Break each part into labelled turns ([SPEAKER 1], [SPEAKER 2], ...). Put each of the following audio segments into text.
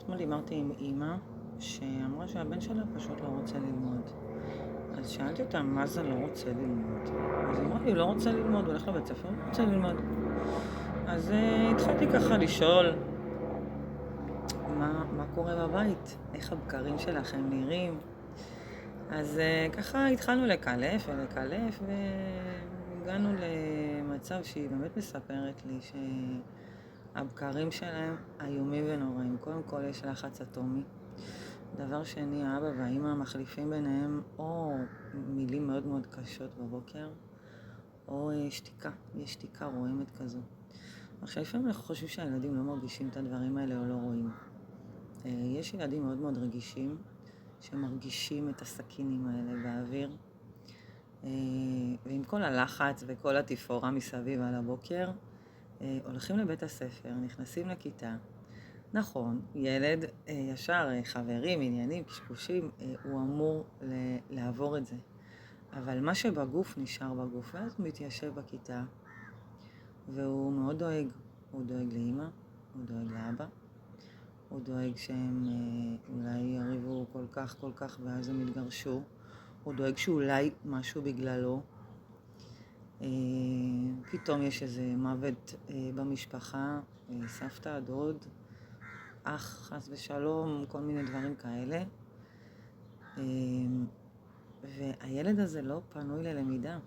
[SPEAKER 1] אתמול דיברתי עם אימא שאמרה שהבן שלה פשוט לא רוצה ללמוד. אז שאלתי אותה מה זה לא רוצה ללמוד. אז היא אמרה לי, הוא לא רוצה ללמוד, הוא הולך לבית ספר, הוא לא רוצה ללמוד. אז התחלתי ככה לשאול מה קורה בבית, איך הבקרים שלכם נראים. אז ככה התחלנו לקלף ולקלף והגענו למצב שהיא באמת מספרת לי שהבקרים שלהם איומים ונוראים. קודם כל יש לחץ אטומי. דבר שני, האבא והאמא מחליפים ביניהם או מילים מאוד מאוד קשות בבוקר, או שתיקה. יש שתיקה רועמת כזו. עכשיו, לפעמים אנחנו חושבים שהילדים לא מרגישים את הדברים האלה או לא רואים. יש ילדים מאוד מאוד רגישים, שמרגישים את הסכינים האלה באוויר, ועם כל הלחץ וכל התפאורה מסביב על הבוקר, הולכים לבית הספר, נכנסים לכיתה. נכון, ילד ישר, חברים, עניינים, קשקושים, הוא אמור לעבור את זה. אבל מה שבגוף נשאר בגוף, ואז הוא מתיישב בכיתה, והוא מאוד דואג. הוא דואג לאמא, הוא דואג לאבא, הוא דואג שהם אולי יריבו כל כך ואז הם יתגרשו. הוא דואג שאולי משהו בגללו. פתאום יש איזה מוות במשפחה, סבתא, דוד, אח, חס ושלום, כל מיני דברים כאלה. והילד הזה לא פנוי ללמידה.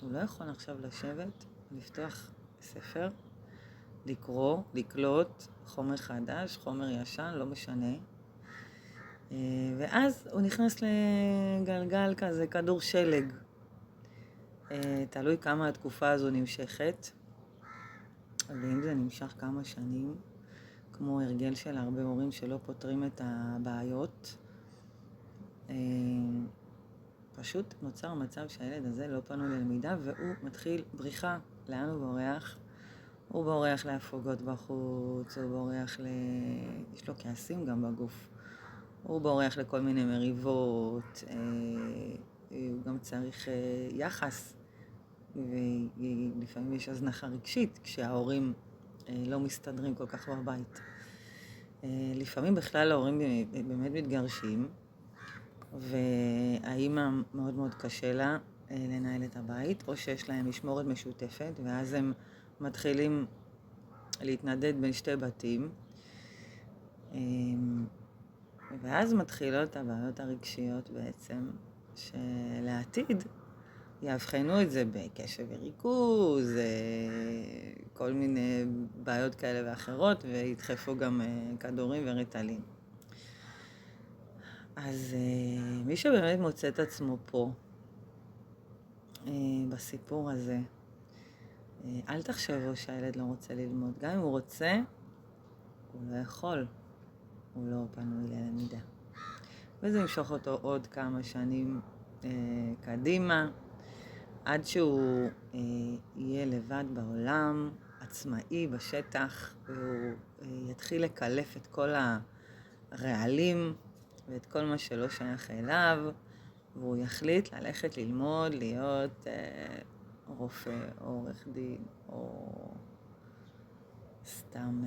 [SPEAKER 1] הוא לא יכול עכשיו לשבת, לפתוח ספר, לקרוא, לקלוט חומר חדש, חומר ישן, לא משנה. ואז הוא נכנס לגלגל כזה, כדור שלג. תלוי כמה התקופה הזו נמשכת. ואם זה נמשך כמה שנים, כמו הרגל של הרבה הורים שלא פותרים את הבעיות, פשוט נוצר מצב שהילד הזה לא פנוי ללמידה, והוא מתחיל בריחה. לאן הוא בורח? הוא בורח להפוגות בחוץ, הוא בורח יש לו כעסים גם בגוף. הוא בורח לכל מיני מריבות, הוא גם צריך יחס, ולפעמים יש הזנחה רגשית כשההורים לא מסתדרים כל כך בבית. לפעמים בכלל ההורים באמת מתגרשים, והאימא מאוד מאוד קשה לה לנהל את הבית, או שיש להם משמורת משותפת, ואז הם מתחילים להתנדד בין שתי בתים, ואז מתחילות הבעיות הרגשיות בעצם, שלעתיד יאבחנו את זה בקשב וריכוז, כל מיני בעיות כאלה ואחרות, וידחפו גם כדורים וריטלין. אז מי שבאמת מוצא את עצמו פה, בסיפור הזה, אל תחשבו שהילד לא רוצה ללמוד. גם אם הוא רוצה, הוא לא יכול. הוא לא פנוי ללמידה. וזה ימשוך אותו עוד כמה שנים קדימה, עד שהוא יהיה לבד בעולם, עצמאי בשטח, והוא יתחיל לקלף את כל הרעלים ואת כל מה שלא שייך אליו, והוא יחליט ללכת ללמוד, להיות רופא, או עורך דין, או סתם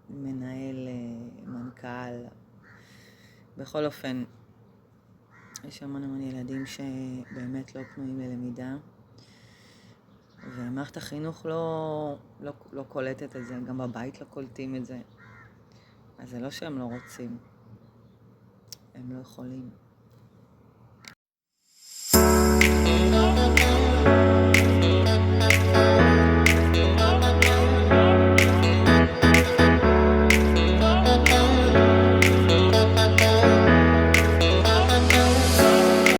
[SPEAKER 1] מנהל, מנכ"ל. בכל אופן, יש המון ילדים שבאמת לא פנויים ללמידה, ומערכת החינוך לא קולטת את זה, גם בבית לא קולטים את זה. אז זה לא שהם לא רוצים, הם לא יכולים.